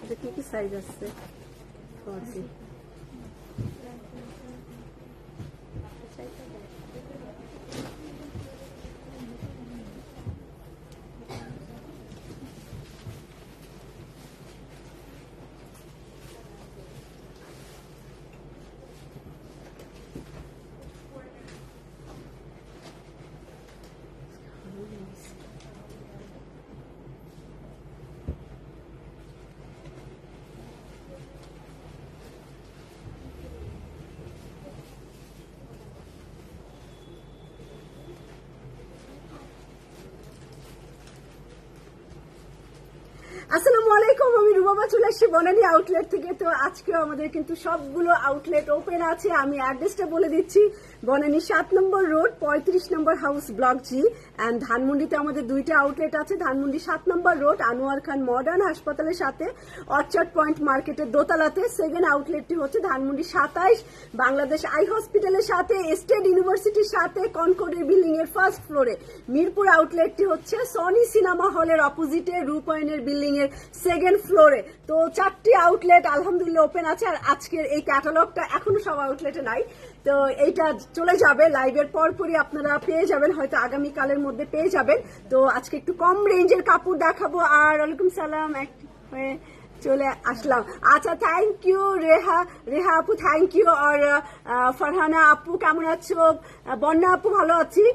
এটা কি সাইজ আছে? আছে আসসালামু আলাইকুম, আমি রুবাবা চলে এসেছি বনানী আউটলেট থেকে। তো আজকেও আমাদের কিন্তু সবগুলো আউটলেট ওপেন আছে। আমি অ্যাড্রেসটা বলে দিচ্ছি, বনানী 7 নম্বর রোড 35 নম্বর হাউস ব্লক জি। অ্যান্ড ধানমন্ডিতে আমাদের দুইটা আউটলেট আছে। ধানমন্ডি 7 নম্বর রোড আনোয়ার খান মডার্ন হাসপাতালের সাথে অর্চার্ড পয়েন্ট মার্কেটের দোতলাতে। সেকেন্ড আউটলেটটি হচ্ছে ধানমন্ডি 27 বাংলাদেশ আই হসপিটালের সাথে, স্টেট ইউনিভার্সিটির সাথে, কনকর্ডের বিল্ডিং এর ফার্স্ট ফ্লোরে। মিরপুর আউটলেটটি হচ্ছে সনি সিনেমা হলের অপোজিটে রূপায়ণের বিল্ডিং এর সেকেন্ড ফ্লোরে। তো 4টি আউটলেট আলহামদুলিল্লাহ ওপেন আছে। আর আজকের এই ক্যাটালগটা এখনো সব আউটলেটে নাই, তো এইটা চলে যাবে লাইভের পরপরই আপনারা পেয়ে যাবেন, হয়তো আগামীকালের মধ্যে পেয়ে যাবেন। তো আজকে একটু কম রেঞ্জের কাপড় দেখাবো। আর ওয়ালাইকুম সালাম, হয়ে চলে আসলাম। আচ্ছা, থ্যাংক ইউ রেহা আপু, থ্যাংক ইউ। আর ফারহানা আপু কেমন আছো? বন্যা আপু ভালো আছি,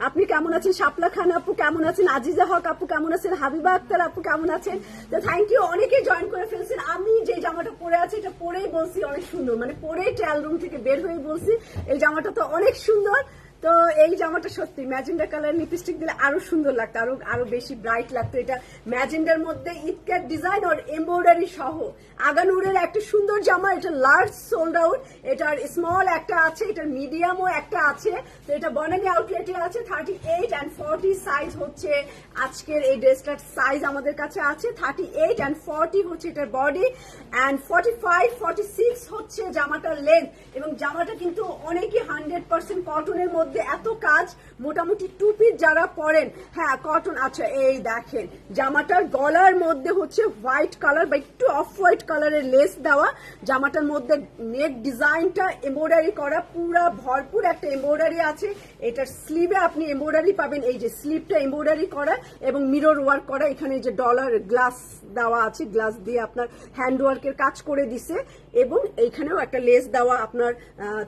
আপনি কেমন আছেন? শাপলা খান আপু কেমন আছেন? আজিজা হক আপু কেমন আছেন? হাবিবা আক্তার আপু কেমন আছেন? তো থ্যাংক ইউ, অনেকে জয়েন করে ফেলছেন। আমি যে জামাটা পরে আছি এটা পরেই বলছি অনেক সুন্দর, মানে পরেই ট্রায়াল রুম থেকে বের হয়ে বলছি এই জামাটা তো অনেক সুন্দর। তো এই জামাটা সত্যি ম্যাজেন্ডা কালার লিপস্টিক দিলে আরো সুন্দর লাগতো, আরো বেশি ব্রাইট লাগতো। এটা ম্যাজেন্ডার মধ্যে ইটক্যাট ডিজাইন আর এমব্রয়ডারি সহ আগানুরের একটা সুন্দর জামা। এটা লার্জ সোল্ড আউট, এটার স্মল একটা আছে, এটার মিডিয়ামও একটা আছে। তো এটা বনানী আউটলেটে আছে। 38 and 40 সাইজ হচ্ছে আজকের এই ড্রেসটার সাইজ আমাদের কাছে আছে। 38 and 40 হচ্ছে এটার বডি, অ্যান্ড 45 46 হচ্ছে জামাটার লেন্থ। এবং জামাটা কিন্তু অনেকই 100% কটনের মধ্যে, এত কাজ মোটামুটি টুপির যারা পরেন, হ্যাঁ কটন। আচ্ছা, এই দেখেন জামাটার গলার মধ্যে হচ্ছে হোয়াইট কালার বা একটু অফ হোয়াইট কালারের লেস দেওয়া। জামাটার মধ্যে নেক ডিজাইনটা এমব্রয়ডারি করা, পুরা ভরপুর একটা এমব্রয়ডারি আছে। এটার স্লিভে আপনি এমব্রয়ডারি পাবেন, এই যে স্লিভটা এমব্রয়ডারি করা এবং মিরর ওয়ার্ক করা। এখানে যে ডলার গ্লাস দেওয়া আছে, গ্লাস দিয়ে আপনার হ্যান্ড ওয়ার্কের কাজ করে দিছে। এবং এইখানেও একটা লেস দেওয়া আপনার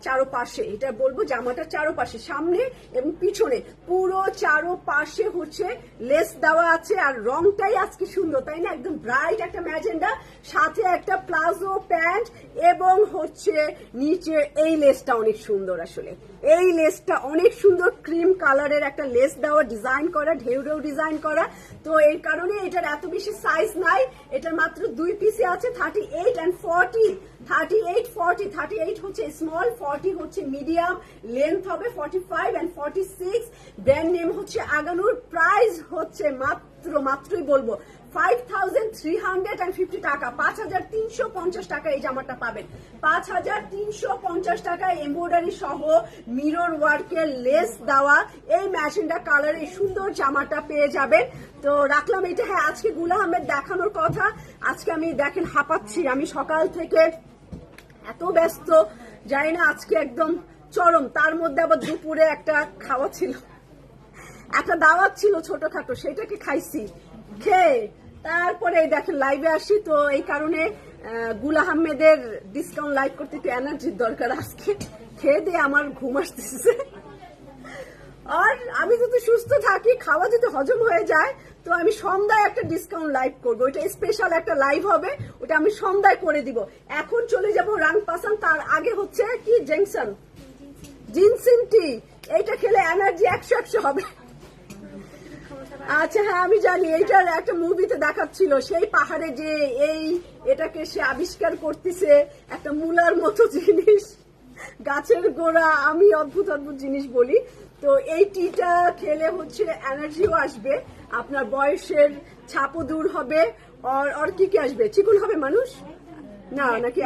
চারোপাশে। এটা বলবো জামাটার চারোপাশে, সামনে এবং পিছনে পুরো চারোপাশে হচ্ছে লেস দেওয়া আছে। আর রংটাই আজকে সুন্দর, তাই না? একদম ব্রাইট একটা ম্যাজেন্ডা, সাথে একটা প্লাজো প্যান্ট এবং হচ্ছে নিচে এই লেসটা অনেক সুন্দর। আসলে এই লেসটা অনেক সুন্দর, ক্রিম কালারের একটা লেস দেওয়া, ডিজাইন করা, ঢেউ ঢেউ ডিজাইন করা। তো এই কারণে এটার এত বেশি সাইজ নাই, এটার মাত্র 2 পিসে আছে। 38 and 40, 38 40, 38 হচ্ছে স্মল, 40 হচ্ছে মিডিয়াম, লেন্থ হবে 45 and 46। ব্র্যান্ড নেম হচ্ছে আগানুর। প্রাইস হচ্ছে মাত্রই বলবো 5350 টাকা, 5350 টাকা এই জামাটা পাবেন। 5350 টাকা এমব্রয়ডারি সহ মিরর ওয়ার্কের লেস দেওয়া এই ম্যাজেন্ডা কালারের সুন্দর জামাটা পেয়ে যাবেন। তো রাখলাম এটা। হ্যাঁ, আজকে গুল আহমেদ দেখানোর কথা। আজকে আমি দেখেন হাঁপাচ্ছি, আমি সকাল থেকে এত ব্যস্ত, জানি না আজকে একদম চরম। তার মধ্যে আবার দুপুরে একটা খাওয়া ছিল, একটা দাওয়াত ছিল ছোটখাটো, সেটাকে খাইছি। খেয়ে তারপরে দেখেন লাইভে আসি। তো এই কারণে গুল আহমেদের ডিসকাউন্ট লাইভ করতে একটু এনার্জির দরকার। আজকে খেয়ে দিয়ে আমার ঘুম আসতেছে। আর আমি যদি সুস্থ থাকি, খাওয়া যদি হজম হয়ে যায়, তো আমি সন্ধ্যায় একটা ডিসকাউন্ট লাইভ করবো। ওইটা স্পেশাল একটা লাইভ হবে, ওটা আমি সন্ধ্যায় করে দিব। এখন চলে যাব রাংপাসান, তার আগে হচ্ছে কি জেংশন জিনসিন টি। এইটা খেলে এনার্জি 100 হবে। আচ্ছা, হ্যাঁ আমি জানি, এইটার একটা মুভিতে দেখাচ্ছিল, সেই পাহাড়ে যে এটাকে সে আবিষ্কার করতেছে, একটা মূলার মতো জিনিস, গাছের গোড়া। আমি অদ্ভুত জিনিস বলি। তো এই টিটা খেলে হচ্ছে এনার্জিও আসবে, আপনার বয়সের ছাপও দূর হবে। আর কি আসবে, চিকন হবে মানুষ না, নাকি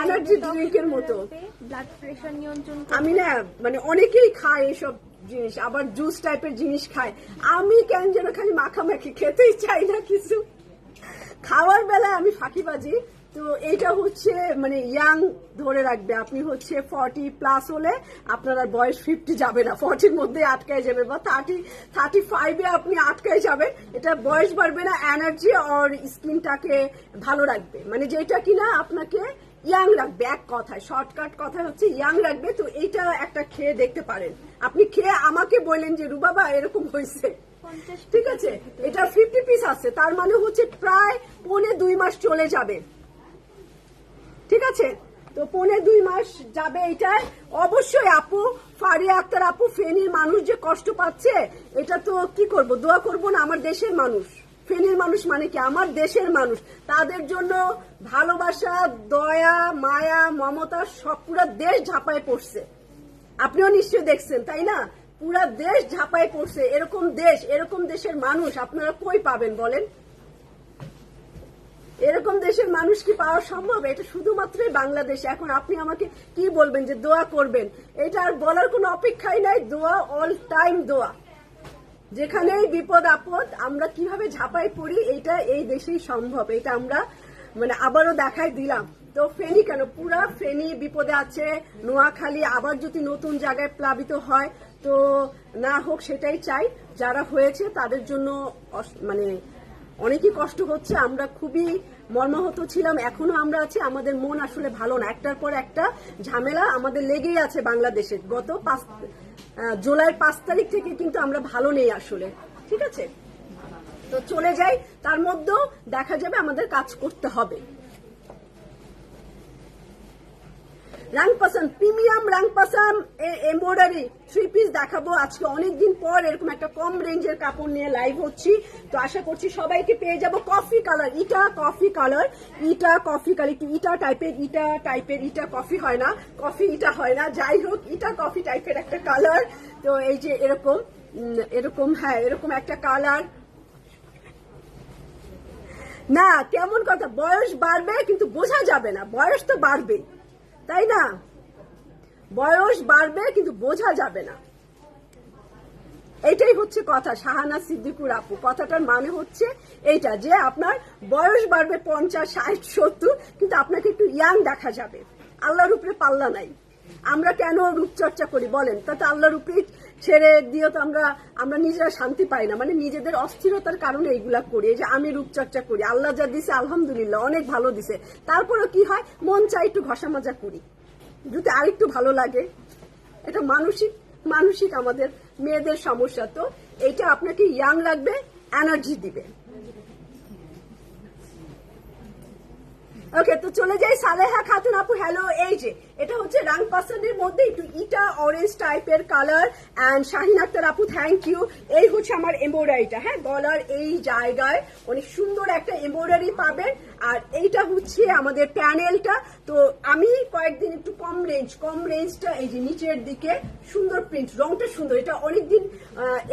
এনার্জি ড্রিঙ্কের মতো। ব্লাড প্রেশার নিয়ন্ত্রণ। আমি না মানে অনেকেই খায় এসব জিনিস, আবার জুস টাইপের জিনিস খায়। আমি কেন যেন খালি মাখামাখি, খেতেই চাই না কিছু। খাওয়ার বেলায় আমি ফাঁকিবাজি। তো এইটা হচ্ছে মানে ইয়াং ধরে রাখবে, আপনি হচ্ছে 40+ হলে আপনার আর বয়স 50 যাবে না, 40-র মধ্যে আটকায় যাবে বা 35-এ আপনি আটকায় যাবেন। এটা বয়স বাড়বে না, এনার্জি আর স্কিনটাকে ভালো রাখবে, মানে যেটা কিনা আপনাকে ইয়াং রাখবে। এক কথায়, শর্টকাট কথা হচ্ছে ইয়াং রাখবে। তো এইটা একটা খেয়ে দেখতে পারেন, আপনি খেয়ে আমাকে বললেন যে রুবাবা এরকম হয়েছে, ঠিক আছে। এটা 50 পিস আছে, তার মানে হচ্ছে প্রায় 1.5-2 মাস চলে যাবে, ঠিক আছে। তো 1.5-2 মাস যাবে এইটাই। অবশ্যই আপু ফারিয়া আক্তার আপু, ফেনীর মানুষ যে কষ্ট পাচ্ছে, এটা তো কি করব, দোয়া করব না? আমার দেশের মানুষ, ফেনীর মানুষ মানে কি আমার দেশের মানুষ, তাদের জন্য ভালোবাসা, দয়া, মায়া, মমতা সব পুরা দেশ ঝাঁপায় পড়ছে। আপনিও নিশ্চয়ই দেখছেন, তাই না? পুরা দেশ ঝাঁপায় পড়ছে। এরকম দেশ, এরকম দেশের মানুষ আপনারা কই পাবেন বলেন? এরকম দেশের মানুষ কি পাওয়া সম্ভব? এটা শুধুমাত্রই বাংলাদেশে। এখন আপনি আমাকে কি বলবেন যে দোয়া করবেন, এটা আর বলার কোনো অপেক্ষাই নাই। দোয়া, অল টাইম দোয়া। যেখানেই বিপদ আপদ আমরা কিভাবে ঝাঁপাই পড়ি, এটা এই দেশেই সম্ভব। এটা আমরা মানে আবারও দেখাই দিলাম। তো ফেনী কেন, পুরা ফেনী বিপদে আছে। নোয়াখালী আবার যদি নতুন জায়গায় প্লাবিত হয়, তো না হোক সেটাই চাই। যারা হয়েছে তাদের জন্য মানে অনেকই কষ্ট হচ্ছে। আমরা খুবই মর্মাহত ছিলাম, এখনো আমরা আছি। আমাদের মন আসলে ভালো না, একটার পর একটা ঝামেলা আমাদের লেগেই আছে বাংলাদেশে। গত জুলাইয়ের 5 তারিখ থেকে কিন্তু আমরা ভালো নেই আসলে, ঠিক আছে। তো চলে যাই, তার মধ্যেও দেখা যাবে আমাদের কাজ করতে হবে। রাংপাসান, প্রিমিয়াম রাংপাসান এমব্রয়ডারি 3 পিস দেখাবো আজকে। অনেকদিন পর এরকম একটা কম রেঞ্জের কাপড় নিয়ে লাইভ হচ্ছি, তো আশা করছি সবাইকে পেয়ে যাব। কফি কালার, ইটা কফি কালার, ইটা কফি কালার, একটু ইটা টাইপের, ইটা কফি হয় না, কফি ইটা হয় না, যাই হোক ইটা কফি টাইপের একটা কালার। তো এই যে এরকম হ্যাঁ, এরকম একটা কালার। না কেমন কথা, বয়স বাড়বে কিন্তু বোঝা যাবে না। বয়স তো বাড়বে, তাই না? বয়স বাড়বে কিন্তু বোঝা যাবে না, এইটাই হচ্ছে কথা। শাহানা সিদ্দিকুর আপু, কথাটার মানে হচ্ছে এইটা যে আপনার বয়স বাড়বে 50, 60, 70, কিন্তু আপনাকে একটু ইয়াং দেখা যাবে। আল্লাহর উপরে পাল্লা নাই। আমরা কেন রূপচর্চা করি বলেন? তাতে আল্লাহর উপরে ছেড়ে দিয়ে তো আমরা নিজেরা শান্তি পাই না, মানে নিজেদের অস্থিরতার কারণে এইগুলা করি। এই যে আমি রূপচর্চা করি, আল্লাহ যা দিছে আলহামদুলিল্লাহ অনেক ভালো দিছে, তারপরেও কি হয়, মন চাই একটু ঘষা মাজা করি যদি আরেকটু ভালো লাগে। এটা মানসিক আমাদের মেয়েদের সমস্যা। তো এটা আপনাকে ইয়াং রাখবে, এনার্জি দিবে। ওকে, তো চলে যাই সালেহা খাতুন আপু, হ্যালো। এই যে এটা হচ্ছে রাংপাসানের মধ্যে একটু ইটা অরেঞ্জ টাইপের কালার। এন্ড শাহিন আক্তার আপু, থ্যাংক ইউ। এই হচ্ছে আমার এমব্রয়ডারিটা, হ্যাঁ, গলার এই জায়গায় অনেক সুন্দর একটা এমব্রয়ডারি পাবেন। আর এইটা হচ্ছে আমাদের প্যানেলটা। তো আমি কয়েকদিন একটু কম রেঞ্জটা, এই যে নিচের দিকে সুন্দর প্রিন্ট, রংটা সুন্দর। এটা অনেকদিন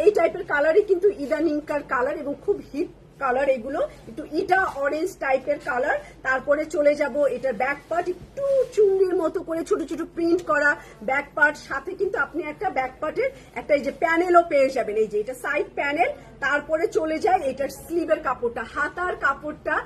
এই টাইপের কালারই কিন্তু ইদানিংকার কালার এবং খুব হিট কালার এগুলো, একটু ইটা অরেঞ্জ টাইপের কালার। তারপরে চলে যাব এটার ব্যাক পার্ট, একটু চুন্ডির মতো করে ছোট ছোট প্রিন্ট করা ব্যাক পার্ট, সাথে কিন্তু আপনি একটা ব্যাক পার্টের একটা এই যে প্যানেলও পেয়ে যাবেন, এই যে এটা সাইড প্যানেল। তারপরে চলে যায় এটার স্লিভের কাপড়টা, হাতার কাপড়টা।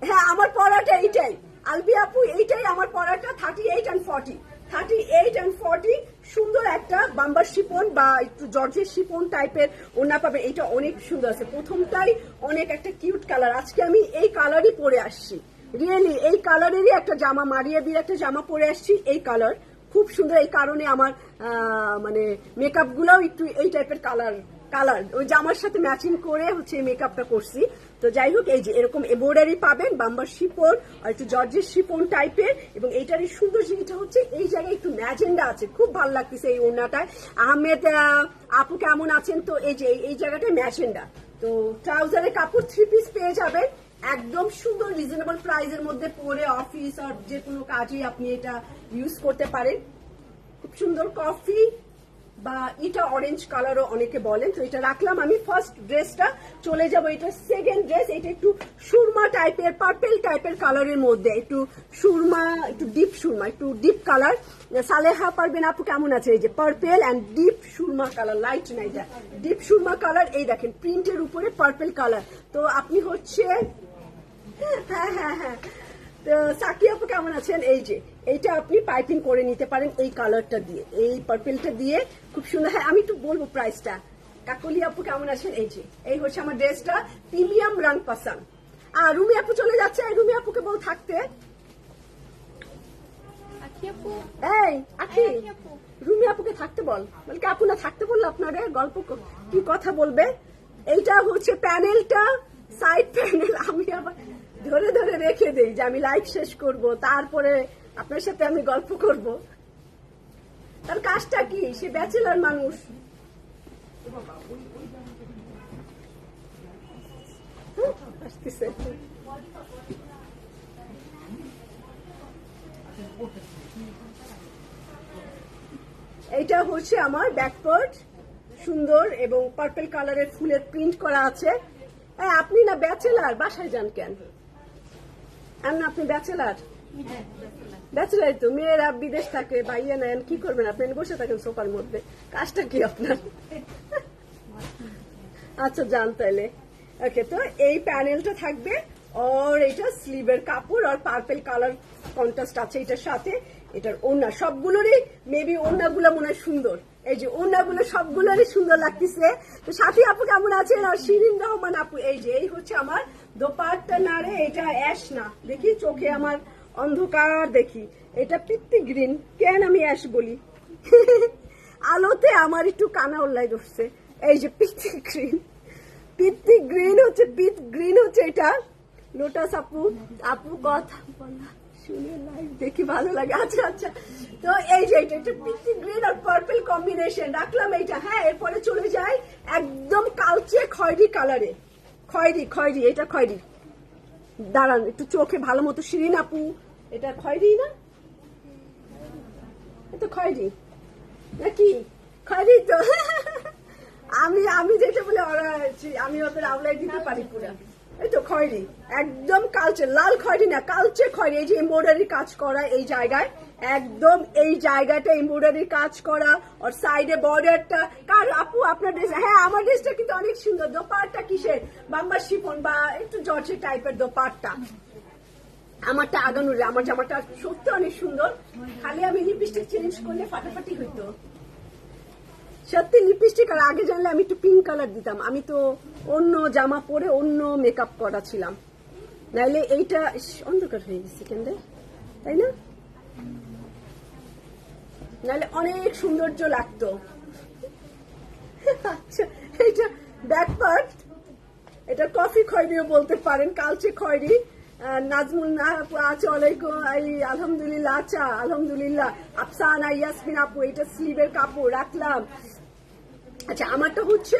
হ্যাঁ, আমার পরাটা এইটাই আলবি আপু, এইটাই আমার পরাটা। 38 and 40 সুন্দর একটা বাম্বার শিপন বা একটু জর্জের শিপন টাইপের ওড়না পাবে। এটা অনেক সুন্দর আছে, প্রথমটাই অনেক একটা কিউট কালার। আজকে আমি এই কালারই পরে আসছি, রিয়েলি এই কালারেরই একটা জামা, মারিয়া বির একটা জামা পরে আসছি, এই কালার খুব সুন্দর। এই কারণে আমার মানে মেকআপ গুলাও একটু এই টাইপের কালার ওই জামার সাথে ম্যাচিং করে হচ্ছে মেকআপটা করছি। তো যাই হোক, এই যে এরকম এমব্রয়ডারি পাবেন, বাম্বার শিপন আর একটু জর্জের শিপন টাইপের। এবং এইটারই সুন্দর জিনিসটা হচ্ছে এই জায়গায় একটু ম্যাজেন্ডা আছে, খুব ভালো লাগতেছে এই ওড়নাটায়। আহমেদ আপু কেমন আছেন? তো এই যে এই জায়গাটায় ম্যাজেন্ডা। তো ট্রাউজারের কাপড় 3 পিস পেয়ে যাবেন একদম সুন্দর রিজনেবল প্রাইসের মধ্যে, পরে অফিস আর যে কোনো কাজে আপনি এটা ইউজ করতে পারেন। খুব সুন্দর কফি বা ইটা অরেঞ্জ কালারও অনেকে বলেন। তো এটা রাখলাম আমি ফার্স্ট ড্রেসটা। চলে যাব এটা সেকেন্ড ড্রেস। এটা একটু সুরমা টাইপের, পার্পেল টাইপের কালারের মধ্যে, একটু সুরমা, একটু ডিপ কালার। সালেহা পারবেন আপু কেমন আছে? এই যে পার্পেল এন্ড ডিপ সুরমা কালার, লাইট না, এটা ডিপ সুরমা কালার। এই দেখেন প্রিন্টের উপরে পার্পেল কালার। তো আপনি হচ্ছে হ্যাঁ হ্যাঁ হ্যাঁ। তো সাকি আপু কেমন আছেন? এই যে এইটা আপনি পাইপিং করে নিতে পারেন এই কালারটা দিয়ে, এই পার্পেলটা দিয়ে খুব সুন্দর। হ্যাঁ আমি একটু বলবো প্রাইসটা। কাকলি আপু কেমন আছেন? এই যে এই হচ্ছে আমার ড্রেসটা, প্রিমিয়াম রং পাসান। আর রুমি আপু চলে যাচ্ছে, রুমি আপুকে বল থাকতে। আখি আপু এই আখি, আখি আপু রুমি আপুকে থাকতে বল। বলকে আপু না থাকতে বললো আপনারে গল্প কি কথা বলবে। এইটা হচ্ছে প্যানেলটা, সাইড প্যানেল। আমি আবার ধরে ধরে রেখে দেই যে আমি লাইভ শেষ করব, তারপরে আপনার সাথে আমি গল্প করব। তার কাজটা কি, সে ব্যাচেলার মানুষ। আসতেছে। এইটা হচ্ছে আমার ব্যাকপার্ট, সুন্দর এবং পার্পল কালারের ফুলের প্রিন্ট করা আছে। আপনি না ব্যাচেলার, বাসায় যান কেন? আর না আপনি ব্যাচেলার? ব্যাচেলার তো মেয়েরা বিদেশ থাকে বা ইয়ে নেন, কি করবেন আপনি? বসে থাকেন সোফার মধ্যে, কাজটা কি আপনার? আচ্ছা যান তাহলে। ওকে, তো এই প্যানেলটা থাকবে আর এটা স্লিভের কাপড় আর পার্পল কালার কন্ট্রাস্ট আছে এটার সাথে। এটার ওড়না সবগুলোরই মেবি ওড়নাগুলো মনে হয় সুন্দর। এই যে ওড়নাগুলো সবগুলোরই সুন্দর লাগতেছে। তো সাথী আপু কেমন আছেন? আর শিরিন রহমান আপু, এই যে এই হচ্ছে আমার দোপাট্টা। না রে এটা অ্যাশ না, দেখি চোখে আমার অন্ধকার দেখি। এটা পিত্তি গ্রিন, কেন আমি অ্যাশ বলি? আলোতে আমার একটু কানা উল্লাই ধরছে। এই যে পিত্তি গ্রিন, পিত্তি গ্রিন হচ্ছে, পিত গ্রিন হচ্ছে এটা। লোটাস আপু, আপু কথা বলা শুনে লাইভ দেখি ভালো লাগে। আচ্ছা আচ্ছা, তো এই যে এটা পিত্তি গ্রিন আর পার্পল কম্বিনেশন রাখলাম এইটা। হ্যাঁ, এরপরে চলে যায় একদম কালচে খয়েরি কালারে। খয়েরি খয়েরি, এটা খয়েরি। দাঁড়ান একটু চোখে ভালো মতো। শিরিন আপু, এটা খয়েরি না? এটা খয়েরি নাকি? খয়েরি তো। আমি আমি যেটা বলে ওরা, আমি ওদের আউলাই দিতে পারি পুরা। এই তো খয়েরি, একদম কালচে, লাল খয়েরি না, কালচে খয়েরি। এই যে এমব্রয়ডারি কাজ করা এই জায়গায়, একদম এই জায়গাটা এমব্রয়ডারি কাজ করা। আর সাইডে বর্ডারটা কার আপু আপনার ড্রেস? হ্যাঁ আমার ড্রেসটা কিন্তু অনেক সুন্দর। দোপাট্টা কিসের? বাম্বার শিফন বা একটু জর্জেট টাইপের দোপাট্টা। আমারটা আগানুরে, আমার জামাটা সত্যি অনেক সুন্দর। খালি আমি লিপস্টিক চেঞ্জ করলে ফাটাফাটি হইতো। সত্যি লিপস্টিক আর আগে জানলে আমি একটু পিঙ্ক কালার দিতাম। আমি তো অন্য জামা পরে অন্য মেকআপ করা ছিলাম, নাইলে এইটা অন্ধকার হয়ে গেছে কেন রে, তাই না? নাইলে অনেক সৌন্দর্য লাগতো। আচ্ছা, এইটা ব্যাক পার্ট, এটা কফি খয়েরিও বলতে পারেন, কালচে খয়েরি। নাজমুল আছে ওয়ালাইকুম, আলহামদুলিল্লাহ। আচ্ছা আলহামদুলিল্লাহ। আফসানা ইয়াসমিন আপু, এটা স্লিভের কাপড় রাখলাম। আচ্ছা, আমারটা হচ্ছে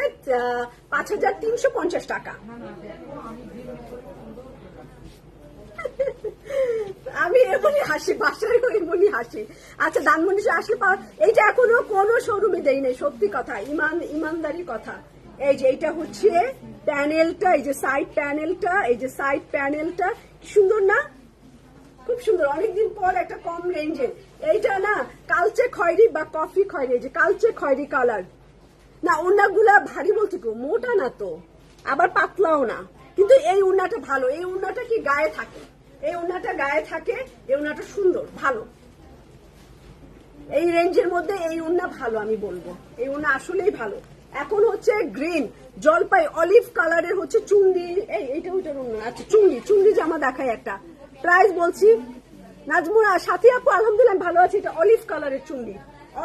5350 টাকা। আমি এমনই হাসি, বাসায় এমনই হাসি। আচ্ছা, ধানমন্ডি আসলে এইটা এখনো কোনো শোরুমে দেই নাই, সত্যি কথা, ইমানদারি কথা। এই যে এইটা হচ্ছে প্যানেলটা, এই যে সাইড প্যানেলটা, এই যে সাইড প্যানেলটা সুন্দর না? খুব সুন্দর। অনেকদিন পর একটা কম রেঞ্জের। এইটা না কালচে খয়েরি বা কফি খয়েরি, এই যে কালচে খয়েরি কালার না। ওড়নাগুলা ভারী বলতে কেউ মোটা না তো, আবার পাতলাও না, কিন্তু এই ওড়নাটা ভালো। এই ওড়নাটা কি গায়ে থাকে, এই ওড়নাটা গায়ে থাকে, এই ওড়নাটা সুন্দর ভালো। এই রেঞ্জের মধ্যে এই ওড়না ভালো, আমি বলবো এই ওড়না আসলেই ভালো। এখন হচ্ছে গ্রিন জলপাই অলিভ কালারের হচ্ছে চুন্ডি। এইটা ওইটার ওড়না। আচ্ছা, চুন্ডি জামা দেখাই একটা, প্রাইস বলছি। নাজমুরা সাথী আপু আলহামদুলিল্লাহ ভালো আছে। এটা অলিভ কালারের চুন্ডি,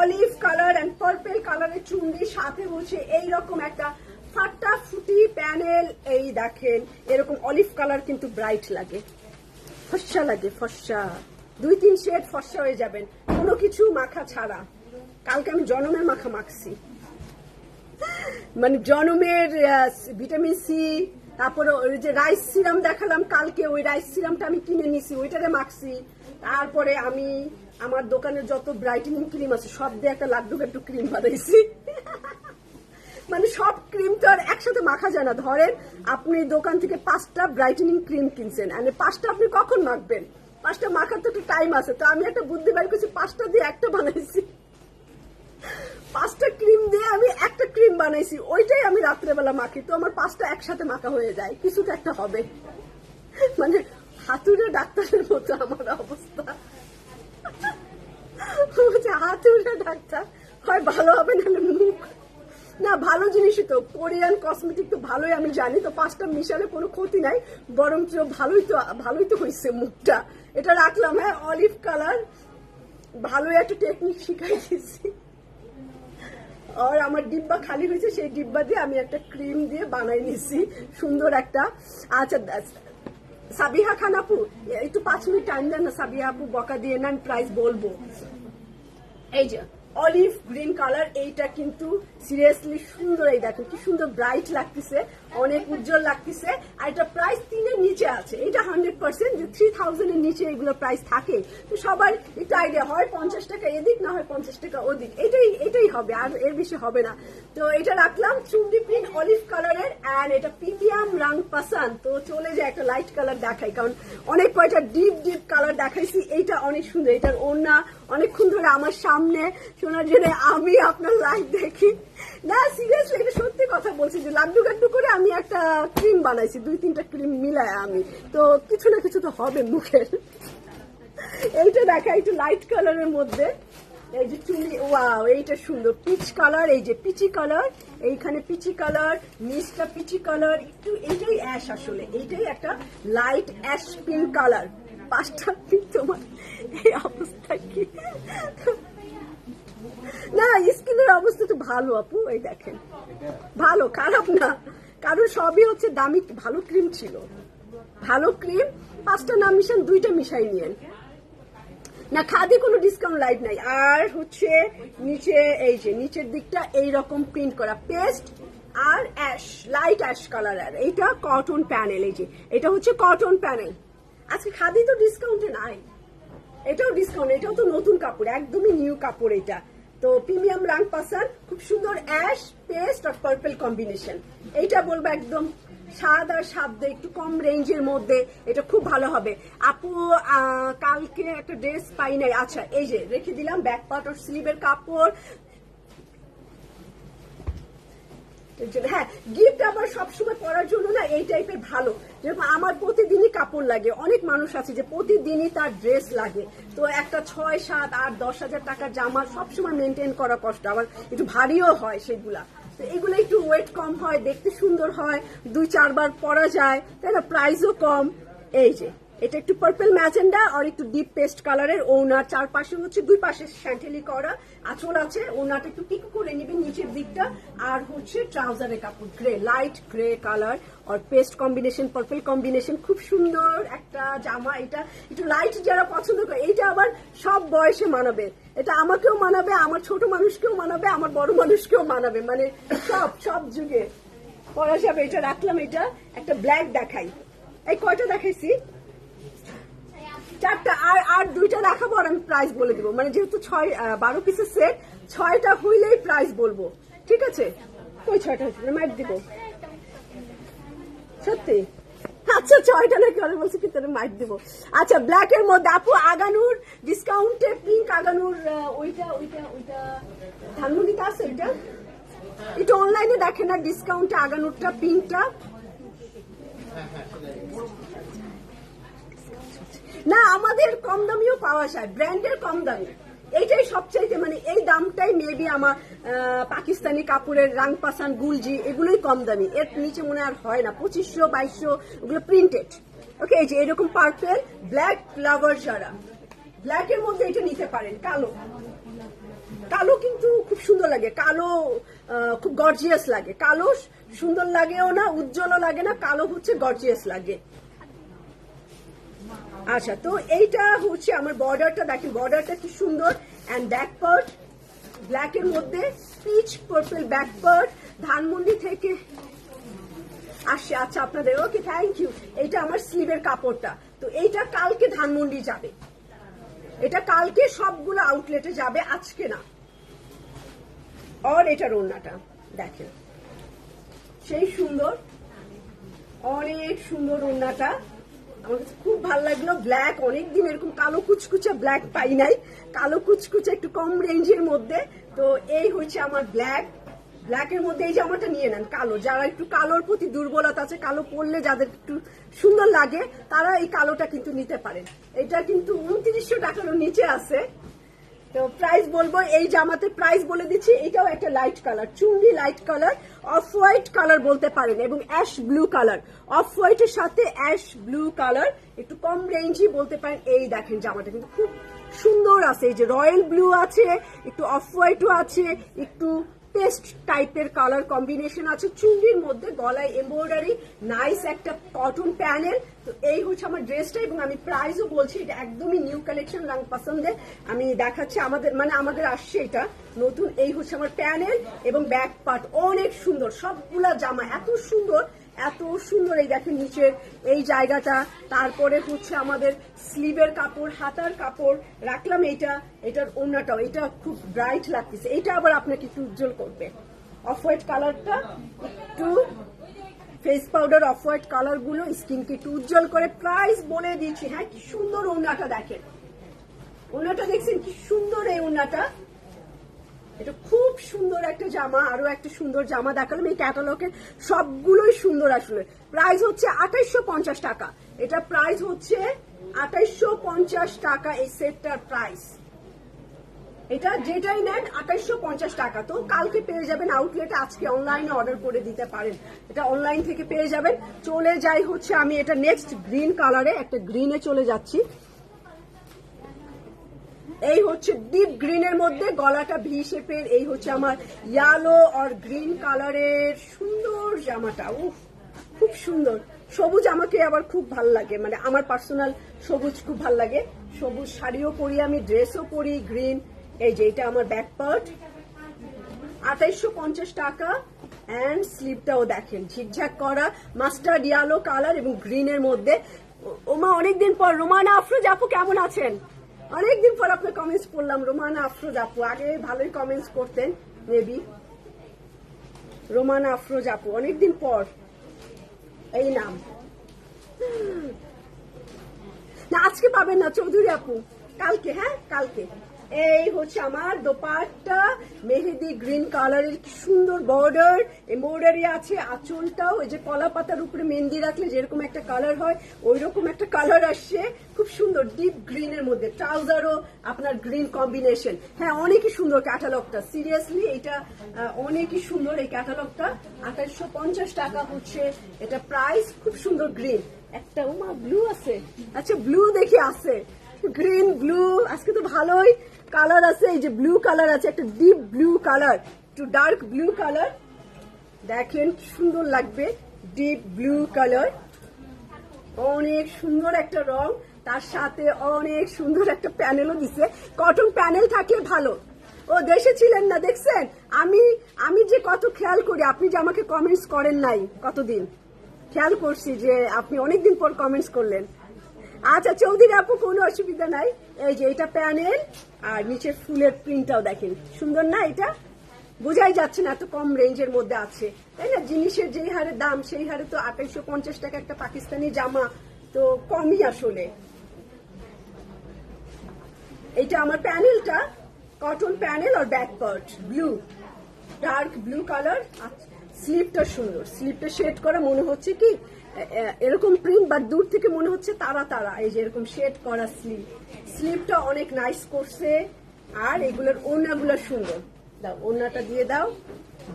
অলিভ কালার এন্ড পার্পল কালারের চুন্ডি, সাথে হচ্ছে এইরকম একটা ফাটাফুটি প্যানেল। এই দেখেন এরকম অলিভ কালার কিন্তু ব্রাইট লাগে, ফর্সা লাগে, ফর্সা। 2-3 শেড ফর্সা হয়ে যাবেন কোনো কিছু মাখা ছাড়া। কালকে আমি জনমের মাখা মাখছি, মানে জনমের ভিটামিন সি। তারপরে ওই যে রাইস সিরাম দেখালাম কালকে, ওই রাইস সিরামটা আমি কিনে নিছি, ওইটারে মাখছি। তারপরে আমি আমার দোকানের যত ব্রাইটেনিং ক্রিম আছে সব দিয়ে একটা লাড্ডু একটু ক্রিম বানাইছি। মানে সব ক্রিম তো আর একসাথে মাখা যায় না। ধরেন আপনি দোকান থেকে 5টা ব্রাইটেনিং ক্রিম কিনছেন, 5টা আপনি কখন মাখবেন? 5টা মাখার তো একটু টাইম আছে। তো আমি একটা বুদ্ধি বের করছি, 5টা দিয়ে একটা বানাইছি। 5টা ক্রিম দিয়ে আমি একটা ক্রিম বানাইছি, ওইটাই আমি রাত্রেবেলা মাখি। তো আমার 5টা একসাথে মাখা হয়ে যায়, কিছু তো একটা হবে। মানে হাতুড়ে ডাক্তারের মতো আমার অবস্থা। হাতুড়ে ডাক্তার হয় ভালো হবে না মুখ না, ভালো জিনিসই তো, কোরিয়ান কসমেটিক তো ভালোই আমি জানি, তো 5টা মিশালে কোনো ক্ষতি নাই, বরঞ্চ ভালোই তো হয়েছে মুখটা। এটা রাখলাম। হ্যাঁ, অলিভ কালার, ভালোই একটা টেকনিক শিখাই দিয়েছি। আর আমার ডিব্বা খালি হয়েছে, সেই ডিব্বা দিয়ে আমি একটা ক্রিম দিয়ে বানাই নিছি সুন্দর একটা। আচ্ছা সাবিহা খান আপু, একটু 5 মিনিট টাইম দেন না, সাবিহা আপু বকা দিয়ে না, প্রাইস বলবো। এই যে অলিভ গ্রিন কালার, এইটা কিন্তু সিরিয়াসলি সুন্দর। এই দেখো কি সুন্দর ব্রাইট লাগতেছে, অনেক উজ্জ্বল লাগতেছে। আর এটা প্রাইস 3-এর নিচে আছে। এটা 100% যে 3000 এর নিচে এগুলো প্রাইস থাকে, তো সবার একটু আইডিয়া হয় 50 টাকা এদিক, না হয় 50 টাকা ওদিক, এটাই হবে, আর এর বেশি হবে না। তো এটা রাখলাম চুন্ডি প্রিন্ট অলিভ কালারের, এন্ড এটা প্রিমিয়াম রং পাসান। তো চলে যায় একটা লাইট কালার দেখাই, কারণ অনেক কয়টা ডিপ কালার দেখাইছি। এইটা অনেক সুন্দর, এটার ওড়না অনেকক্ষণ ধরে আমার সামনে শোনার জন্য আমি আপনার লাইভ দেখি না, সিরিয়াসলি এটা সত্যি কথা বলছি, যে লাড্ডু গাড্ডু করে আমি একটা ক্রিম বানাইছি, 2-3টা ক্রিম মিলায় আমি, তো কিছু না কিছু তো হবে মুখের। এইটা দেখা একটু লাইট কালারের মধ্যে, এই যে চুলি, ওয়াও এইটা সুন্দর পিচ কালার, এই যে পিচি কালার, এইখানে পিচি কালার, নিচটা পিচি কালার, একটু এইটাই অ্যাশ, আসলে এইটাই একটা লাইট অ্যাশ পিঙ্ক কালার। 5টা পিঙ্ক, তোমার এই অবস্থা কি? না, স্কিনের অবস্থা তো ভালো আপু, এই দেখেন ভালো, খারাপ না, কারণ সবই হচ্ছে দামি ভালো ক্রিম ছিল, ভালো ক্রিম। 5টা না মিশান, 2টা মিশাই নিয়েন না, খাদি কোনো ডিসকাউন্ট লাইট নাই। আর হচ্ছে নিচে, এই যে নিচের দিকটা এইরকম প্রিন্ট করা পেস্ট আর অ্যাশ, লাইট অ্যাশ কালার। আর এইটা কটন প্যানেল, এই যে এটা হচ্ছে কটন প্যানেল। আজকে খাদি তো ডিসকাউন্টে নাই, এটাও ডিসকাউন্ট, এটাও তো নতুন কাপড়, একদমই নিউ কাপড় এটা। তো প্রিমিয়াম রাং পাসান, খুব সুন্দর অ্যাশ পেস্ট আর পার্পল কম্বিনেশন। এইটা বলবো একদম স্বাদ আর সাধ্যে একটু কম রেঞ্জের মধ্যে, এটা খুব ভালো হবে। আপু কালকে একটা ড্রেস পাই নাই, আচ্ছা এই যে রেখে দিলাম, ব্যাক পার্ট আর স্লিভের কাপড়। হ্যাঁ, গিফট আবার সবসময় পরার জন্য না এই টাইপের ভালো, যেরকম আমার প্রতিদিনই কাপড় লাগে, অনেক মানুষ আছে যে প্রতিদিনই তার ড্রেস লাগে, তো একটা 6, 7, 8, 10 হাজার টাকার জামা সবসময় মেনটেন করা কষ্ট, আবার একটু ভারীও হয় সেগুলা, তো এগুলো একটু ওয়েট কম হয়, দেখতে সুন্দর হয়, 2-4 বার পরা যায়, তাই না, প্রাইসও কম। এই যে এটা একটু পার্পল ম্যাজেন্ডা আর একটু ডিপ পেস্ট কালারের ওনার, চারপাশে হচ্ছে 2 পাশে স্যান্টেলি করা আঁচল আছে, ওনাটা একটু পিকো করে নেবেন নিচের দিকটা। আর হচ্ছে ট্রাউজারের কাপড় গ্রে, লাইট গ্রে কালার আর পেস্ট কম্বিনেশন, পার্পল কম্বিনেশন, খুব সুন্দর একটা জামা। এটা একটু লাইট যারা পছন্দ করে, এইটা আবার সব বয়সে মানাবে, এটা আমাকেও মানাবে, আমার ছোট মানুষকেও মানাবে, আমার বড় মানুষকেও মানাবে, মানে সব যুগে পরা যাবে। এটা রাখলাম, এটা একটা ব্ল্যাক দেখাই, এই কয়টা দেখাইছি, 4টা, আর 2টা দেখাবো, আর আমি প্রাইস বলে দিব, মানে যেহেতু 12 পিসের সেট, 6টা হইলেই প্রাইস বলবো, ঠিক আছে? ওই 6টা হচ্ছে মাইট দিব সত্যি, আচ্ছা 6টা নাকি অনেক বলছি, কিন্তু মাইট দিব। আচ্ছা ব্ল্যাক এর মধ্যে আপু আগানুর ডিসকাউন্টে পিঙ্ক আগানুর, ওইটা ধানমন্ডিতে আছে, ওইটা একটু অনলাইনে দেখেন না, ডিসকাউন্টে আগানুরটা পিঙ্কটা না, আমাদের কম দামিও পাওয়া যায়, ব্র্যান্ডের কম দামি, এইটাই সবচাইতে, মানে এই দামটাই মেবি আমার পাকিস্তানি কাপড়ের রাং পাসান গুলজি এগুলোই কম দামি, এর নিচে মনে আর হয় না, 2500-2200 ওগুলো প্রিন্টেড। ওকে, এই যে এরকম পার্পল ব্ল্যাক লাভার, যারা ব্ল্যাক এর মধ্যে এটা নিতে পারেন, কালো কিন্তু খুব সুন্দর লাগে, কালো খুব গর্জিয়াস লাগে, কালো সুন্দর লাগেও না, উজ্জ্বলও লাগে না, কালো হচ্ছে গর্জিয়াস লাগে। আচ্ছা, তো এইটা হচ্ছে আমার বর্ডারটা, দেখেন বর্ডারটা কি সুন্দর, এন্ড ব্যাক পার্ট ব্ল্যাক এর মধ্যে peach purple back part, Dhanmondi থেকে আসছে। আচ্ছা আপনাদের, ওকে থ্যাংক ইউ। এইটা আমার স্লিভের কাপড়টা, তো এইটা কালকে ধানমন্ডি যাবে, এটা কালকে সবগুলো আউটলেটে যাবে, আজকে না। আর এটার ওড়নাটা দেখেন, সেই সুন্দর, অনেক সুন্দর ওড়নাটা, আমার কাছে খুব ভালো লাগলো। ব্ল্যাক, অনেকদিন এরকম কালো কুচকুচা ব্ল্যাক পাই নাই, কালো কুচকুচা একটু কম রেঞ্জের মধ্যে, তো এই হচ্ছে আমার ব্ল্যাক ব্ল্যাকের মধ্যে এই জামাটা নিয়ে নেন, কালো, যারা একটু কালোর প্রতি দুর্বলতা আছে, কালো পরলে যাদের একটু সুন্দর লাগে তারা এই কালোটা কিন্তু নিতে পারেন। এটা কিন্তু 2900 টাকারও নিচে আছে। তো প্রাইস বলবো, এই জামাতে প্রাইস বলে দিচ্ছি। এটাও একটা লাইট কালার, চুনরি light colour, off white colour বলতে পারেন, এবং অ্যাশ ব্লু কালার, অফ হোয়াইটের সাথে অ্যাশ ব্লু কালার, একটু কম রেঞ্জই বলতে পারেন। এই দেখেন জামাটা কিন্তু খুব সুন্দর আছে, এই যে রয়্যাল ব্লু আছে, একটু অফ হোয়াইটও আছে, একটু পেস্ট টাইপের কালার কম্বিনেশন আছে, চুনরির মধ্যে গলায় এমব্রয়ডারি, নাইস একটা কটন প্যানেল। তো এই হচ্ছে আমার ড্রেসটা, এবং আমি প্রাইসও বলছি, এটা একদমই নিউ কালেকশন, রং পছন্দে আমি দেখাচ্ছি, আমাদের আসছে এটা নতুন। এই হচ্ছে আমার প্যানেল এবং ব্যাক পার্ট, অনেক সুন্দর, সবগুলা জামা এত সুন্দর, এত সুন্দর। এই দেখেন নিচের এই জায়গাটা, তারপরে হচ্ছে আমাদের স্লিভের কাপড়, হাতার কাপড় রাখলাম। এটার ওড়নাটাও, এটা খুব ব্রাইট লাগতেছে, এটা আবার আপনাকে একটু উজ্জ্বল করবে। অফ হোয়াইট কালারটা একটু face powder, of white colour গুলো স্কিনকে একটু উজ্জ্বল করে। প্রাইস বলে দিচ্ছি, হ্যাঁ কি সুন্দর ওড়নাটা দেখেন, ওড়নাটা দেখছেন কি সুন্দর, এই ওড়নাটা, এটা খুব সুন্দর একটা জামা। আরো একটা সুন্দর জামা দেখালাম, এই ক্যাটালগের সবগুলোই সুন্দর। আসলে প্রাইস হচ্ছে 2850 টাকা, এটা প্রাইস হচ্ছে 2850 টাকা, এই সেটটার প্রাইস। এটা যেটাই নেন 2850 টাকা। তো কালকে পেয়ে যাবেন আউটলেটে, আজকে অনলাইনে অর্ডার করে দিতে পারেন, এটা অনলাইন থেকে পেয়ে যাবেন। চলে যাই হচ্ছে আমি এটা নেক্সট গ্রিন কালারে, একটা গ্রিনে চলে যাচ্ছি। এই হচ্ছে ডিপ গ্রিনের মধ্যে গলাটা ভি শেপের, এই হচ্ছে আমার ইয়েলো আর গ্রিন কালারের সুন্দর জামাটা। উফ, খুব সুন্দর। সবুজ আমাকে আবার খুব ভাল লাগে, মানে আমার পার্সোনাল সবুজ খুব ভাল লাগে। সবুজ শাড়িও পরি আমি, ড্রেসও পরি গ্রিন। এই যে এটা আমার ব্যাক পার্ট, 2850 টাকা। অ্যান্ড স্লিভটাও দেখেন ঝিকঝাক করা, মাস্টার্ড ইয়েলো কালার এবং গ্রিনের মধ্যে। ওমা অনেকদিন পর, রোমানা আফরোজ আপু কেমন আছেন? অনেকদিন পর আপনার কমেন্টস পড়লাম, রোমানা আফরোজ আপু, আগে ভালোই কমেন্টস করতেন মেবি। রোমানা আফরোজ আপু অনেকদিন পর এই নাম, না আজকে পাবেন না চৌধুরী আপু, কালকে, হ্যাঁ কালকে। এই হচ্ছে আমার দোপাট্টা, মেহেদি গ্রিন কালারের, সুন্দর বর্ডার এমব্রয়ডারি আছে, আঁচলটাও ওই যে কলা পাতার উপরে মেহেন্দি রাখলে যেরকম একটা কালার হয় ওই রকম একটা কালার আসছে, খুব সুন্দর ডিপ গ্রিনের মধ্যে। ট্রাউজারও আপনার গ্রিন কম্বিনেশন। হ্যাঁ অনেকই সুন্দর ক্যাটালগটা, সিরিয়াসলি এটা অনেকই সুন্দর এই ক্যাটালগটা। 2850 টাকা হচ্ছে এটা প্রাইস, খুব সুন্দর গ্রিন একটা। ওমা ব্লু আছে, আচ্ছা ব্লু দেখি আছে, গ্রিন ব্লু, আজকে তো ভালোই কালার আছে। এই যে ব্লু কালার আছে, একটা ডিপ ব্লু কালার, একটু ডার্ক ব্লু কালার, দেখেন সুন্দর লাগবে, ডিপ ব্লু কালার, অনেক সুন্দর একটা রং, তার সাথে অনেক সুন্দর একটা প্যানেলও দিছে। কটন প্যানেল থাকলে ভালো। ও দেশে ছিলেন না, দেখছেন আমি যে কত খেয়াল করি, আপনি যে আমাকে কমেন্টস করেন নাই কতদিন, খেয়াল করছি যে আপনি অনেকদিন পর কমেন্টস করলেন। আচ্ছা চৌধুরী আপু কোনো অসুবিধা নাই। এই যে এটা প্যানেল, আর নিচের ফুলের প্রিন্টটাও দেখেন সুন্দর না, এটা বোঝাই যাচ্ছে না এত কম রেঞ্জের মধ্যে আছে, তাই না? জিনিসের যেই হারে দাম সেই হারে তো 2850 টাকা একটা পাকিস্তানি জামা তো কমই আসলে। এটা আমার প্যানেলটা কটন প্যানেল আর back part blue, dark blue colour. স্লিভটা সুন্দর, স্লিভটা শেড করা, মনে হচ্ছে কি এরকম প্রিন্ট, বাট দূর থেকে মনে হচ্ছে তারা তারা, এই যে এরকম শেড করা স্লিভ। স্লিভটা অনেক নাইস করছে, আর এগুলোর ওড়নাগুলো সুন্দর। দাও ওড়নাটা দিয়ে দাও,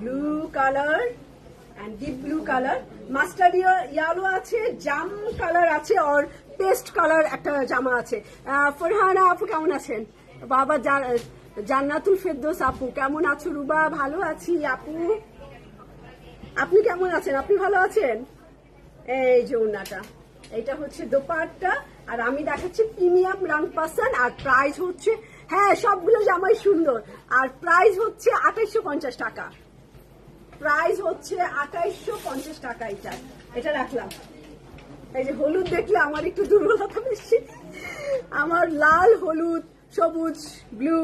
blue colour and deep blue colour, mustard yellow আছে, জাম কালার আছে, আর পেস্ট কালার একটা জামা আছে। ফরহানা আপু কেমন আছেন? বাবা জান্নাতুল ফেরদৌস আপু কেমন আছো? রুবা ভালো আছি আপু, আপনি কেমন আছেন? আপনি ভালো আছেন? এই যে ওড়নাটা, এটা হচ্ছে দোপাট্টা, আর আমি দেখাচ্ছি প্রিমিয়াম রাংপাসান। আর প্রাইস হচ্ছে, হ্যাঁ সবগুলো জামাই সুন্দর, আর প্রাইস হচ্ছে 2850 টাকা, প্রাইস হচ্ছে 2850 টাকা। এটা রাখলাম। এই যে হলুদ দেখলে আমার একটু দুর্বলতা বেশি, আমার লাল, হলুদ, সবুজ, ব্লু,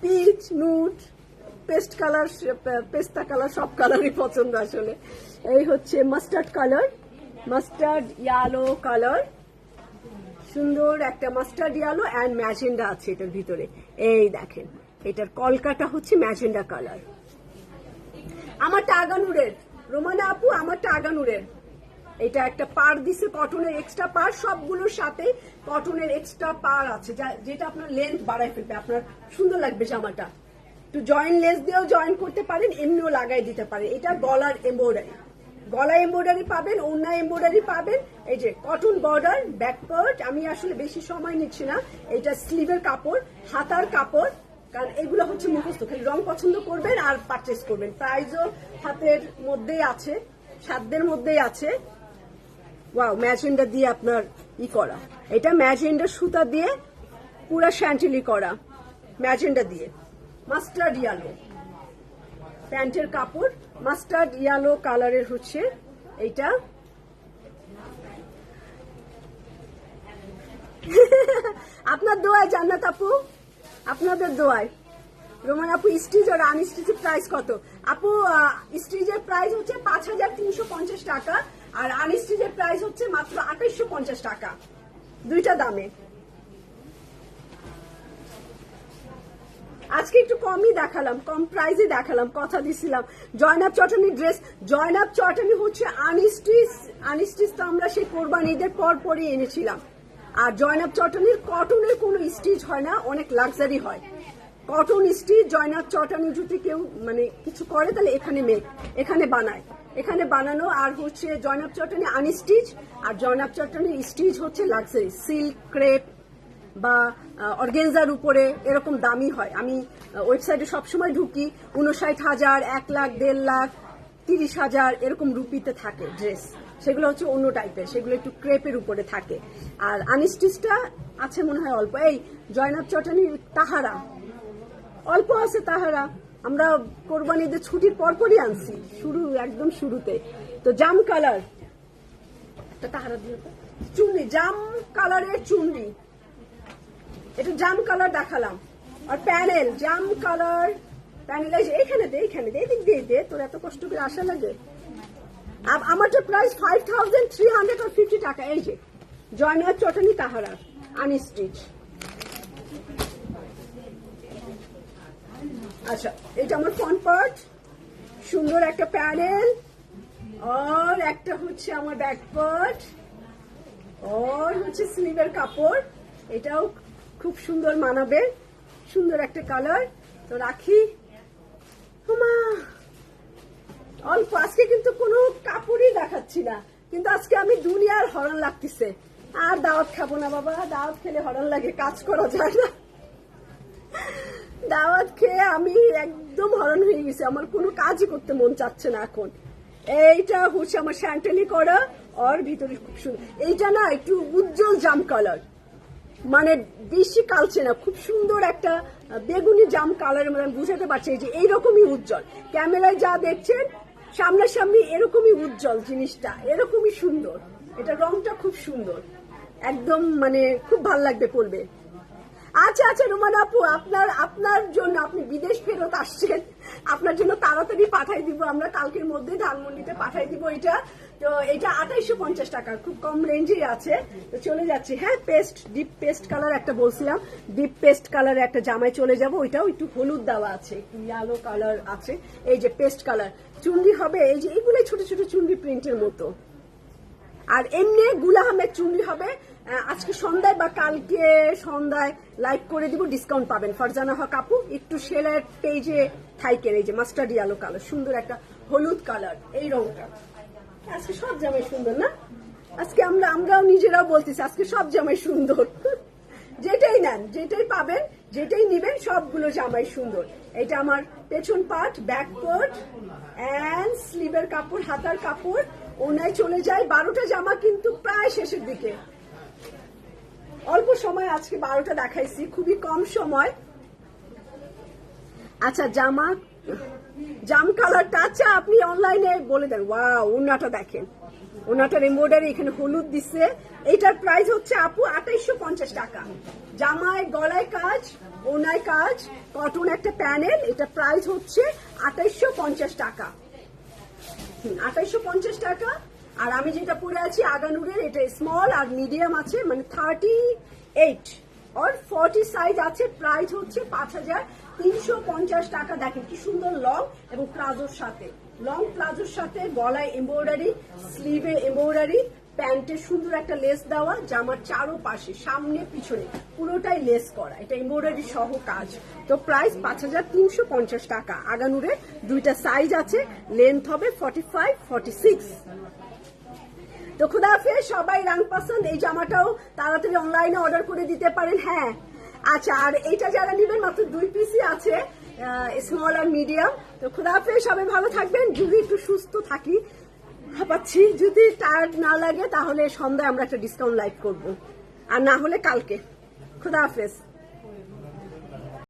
পিচ, নুট, পেস্ট কালার, পেস্তা কালার, সব কালারই পছন্দ আসলে। এই হচ্ছে mustard colour, mustard yellow colour, সুন্দর একটা মাস্টার্ড ইয়েলো অ্যান্ড ম্যাজেন্ডা আছে এটার ভিতরে। এই দেখেন এটার কলকাটা হচ্ছে ম্যাজেন্ডা কালার। আমারটা আগানুরের, রোমানা আপু আমারটা আগানুরের। এটা একটা পার দিছে, কটনের এক্সট্রা পার, সবগুলোর সাথে কটনের এক্সট্রা পার আছে, যেটা আপনার লেন্থ বাড়ায় ফেলবে, আপনার সুন্দর লাগবে জামাটা। একটু জয়েন লেস দিয়েও জয়েন করতে পারেন, এমনিও লাগাই দিতে পারেন। এটা গলার এমব্রয়ডারি, গলা এমব্রয়ডারি পাবেন, ওড়না এমব্রয়ডারি পাবেন। এই যে কটন বর্ডার, ব্যাক পার্ট। আমি আসলে বেশি সময় নিচ্ছি না, এটা স্লিভের কাপড়, হাতার কাপড়, কারণ এগুলো হচ্ছে মুখস্থ, খালি রং পছন্দ করবেন আর পারচেস করবেন। প্রাইসও হাতের মধ্যেই আছে, সাধ্যের মধ্যেই আছে। ওয়াও, ম্যাজেন্ডা দিয়ে আপনার করা, এটা ম্যাজেন্ডা সুতা দিয়ে পুরা শ্যান্টেলি করা, ম্যাজেন্ডা দিয়ে। মাস্টার্ড ইয়েলো প্যান্টের কাপড়, মাস্টার্ড ইয়েলো কালারের হচ্ছে এইটা। আপনার দোয়ায় জান্নাত আপু, আপনাদের দোয়ায়। রোমান আপু, স্টিচ আর আনস্টিচের প্রাইস কত? আপু স্টিচের প্রাইস হচ্ছে 5350 টাকা, আর আনস্টিচের প্রাইস হচ্ছে মাত্র 2850 টাকা, দুইটা দামে। আজকে একটু কমই দেখালাম, কম প্রাইসে দেখালাম, কথা দিছিলাম। জয়নাব চটনি ড্রেস, জয়নাব চটনি হচ্ছে আনস্টিচ, আনস্টিচ তো আমরা সেই কোরবানি ঈদের পর পরই এনেছিলাম। আর জয়নাব চটনির কটনের কোনো স্টিচ হয় না, অনেক লাক্সারি হয়। কটন স্টিচ জয়নাব চটনি যদি কেউ মানে কিছু করে তাহলে এখানে মেক, এখানে বানায়, এখানে বানানো। আর হচ্ছে জয়নাব চটনি আনস্টিচ, আর জয়নাব চটনির স্টিচ হচ্ছে লাক্সারি, সিল্ক, ক্রেপ বা অর্গেনজার উপরে এরকম দামি হয়। আমি ওয়েবসাইটে সবসময় ঢুকি, 59,000, 1 লাখ, 1.5 লাখ, 30,000 এরকম রুপিতে থাকে ড্রেস। সেগুলো হচ্ছে অন্য টাইপের, সেগুলো একটু ক্রেপের উপরে থাকে। আর আনস্টিচটা আছে মনে হয় অল্প। এই জয়নাব চটনি তাহারা অল্প আছে, তাহারা আমরা কোরবানি ঈদের ছুটির পরপরই আনছি, শুরু একদম শুরুতে। তো জাম কালার, তাহারা দিয়ে চুন্ডি, জাম কালারের চুন্ডি, এটা জাম কালার দেখালাম। আর প্যানেল, জাম কালার প্যানেল, এইখানে দে, এইখানে দে, এদিক দিয়ে দে, তোর এত কষ্ট করে আসা লাগে। আমারটা প্রাইস 5350 টাকা। এই যে জয়নাব চটনি তাহারা আনস্টিচ। আচ্ছা, এটা আমার ফ্রন্ট পার্ট, সুন্দর একটা প্যানেল, আর একটা হচ্ছে আমার ব্যাক পার্ট, আর হচ্ছে স্লিভের কাপড়। এটাও খুব সুন্দর মানাবে, সুন্দর একটা কালার। তো রাখি অল্প, আজকে কিন্তু কোনো কাপড়ই দেখাচ্ছি না, কিন্তু আজকে আমি দুনিয়ার হরণ লাগতেছে। আর দাওয়াত খাবো না বাবা, দাওয়াত খেলে হরণ লাগে, কাজ করা যায় না। দাওয়াত খেয়ে আমি একদম হরণ হয়ে গেছি, আমার কোনো কাজই করতে মন চাচ্ছে না এখন। এইটা হচ্ছে আমার শ্যান্টেলি করা, আর ভিতরে খুব সুন্দর। এইটা না একটু উজ্জ্বল জাম কালার, মানে বেশি কালচে না, খুব সুন্দর একটা বেগুনি জাম কালারের মধ্যে, আমি বুঝাতে পারছি। যে এইরকমই উজ্জ্বল, ক্যামেরায় যা দেখছেন সামনাসামনি এরকমই উজ্জ্বল জিনিসটা, এরকমই সুন্দর। এটা রংটা খুব সুন্দর, একদম মানে খুব ভালো লাগবে পরবে। আচ্ছা আচ্ছা রোমান আপু, আপনার জন্য, আপনি বিদেশ ফেরত আসছেন, আপনার জন্য তাড়াতাড়ি পাঠাই দিব আমরা, কালকের মধ্যে ধানমন্ডিতে পাঠাই দিব এটা। তো এটা 2850 টাকা, খুব কম রেঞ্জেই আছে। তো চলে যাচ্ছি। হ্যাঁ, পেস্ট, ডিপ পেস্ট কালার একটা বলছিলাম, ডিপ পেস্ট কালারে একটা জামায় চলে যাব। ওইটাও একটু হলুদ দেওয়া আছে, ইয়েলো কালার আছে। এই যে পেস্ট কালার চুন্ডি হবে, এই যে এইগুলোই ছোট ছোট চুন্ডি প্রিন্টের মতো। আর এমনি গুল আহমেদ চুন্ডি হবে। আজকে সন্ধ্যায় বা কালকে সন্ধ্যায় লাইভ করে দিব, ডিসকাউন্ট পাবেন। ফারজানা হক আপু একটু শেয়ার পেজে থাইকেন। এই যে মাস্টার্ড ইয়েলো কালার, সুন্দর একটা হলুদ কালার, এই রংটা। আজকে সব জামাই সুন্দর না? আজকে আমরাও নিজেরাও বলতেছি আজকে সব জামাই সুন্দর। যেটাই নেন, যেটাই পাবেন, যেটাই নিবেন, সবগুলো জামাই সুন্দর। এটা আমার পেছন পার্ট, ব্যাক পার্ট, এন্ড স্লিভের কাপড়, হাতার কাপড়, ওনায় চলে যায়। 12টা জামা কিন্তু প্রায় শেষের দিকে, অল্প সময় আজকে 12টা দেখাইছি, খুবই কম সময়। আচ্ছা, জাম কালারটা, আচ্ছা আপনি অনলাইনে বলে দেন। ওয়াও, ওনাটা দেখেন, ওনাটার এমব্রয়ডারি এখানে হলুদ দিচ্ছে। এইটার প্রাইস হচ্ছে আপু 2850 টাকা। জামায় গলায় কাজ, ওনায় কাজ, কটন একটা প্যানেল। এটা প্রাইস হচ্ছে 2850 টাকা। 2850 টাকা। আর আমি যেটা পরে আছি আগানুরের, এটা স্মল আর মিডিয়াম আছে, মানে 38 আর 40 সাইজ আছে। প্রাইস হচ্ছে 5000 350 টাকা। দেখেন কি সুন্দর লং এবং প্লাজোর সাথে, লং প্লাজোর সাথে গলায় এমব্রয়ডারি, স্লিভে এমব্রয়ডারি, প্যান্টে সুন্দর একটা লেস দেওয়া, জামার চারো পাশে সামনে পিছনে পুরোটাই লেস করা, এটা এমব্রয়ডারি সহ কাজ। তো প্রাইস 5350 টাকা। আগানুরে দুইটা সাইজ আছে, লেন্থ হবে 45, 46। তো খুদা হাফেজ, সবাই রাং পছন্দ। এই জামাটাও তাড়াতাড়ি অনলাইনে অর্ডার করে দিতে পারেন। হ্যাঁ আচ্ছা, আর এইটা যারা নেবেন মাত্র 2 পিসই আছে, স্মল আর মিডিয়াম। তো খুদা হাফেজ, সবাই ভালো থাকবেন। যদি একটু সুস্থ থাকি, পাচ্ছি, যদি টায়ার্ড না লাগে তাহলে সন্ধ্যায় আমরা একটা ডিসকাউন্ট লাইভ করব, আর না হলে কালকে। খুদা হাফেজ।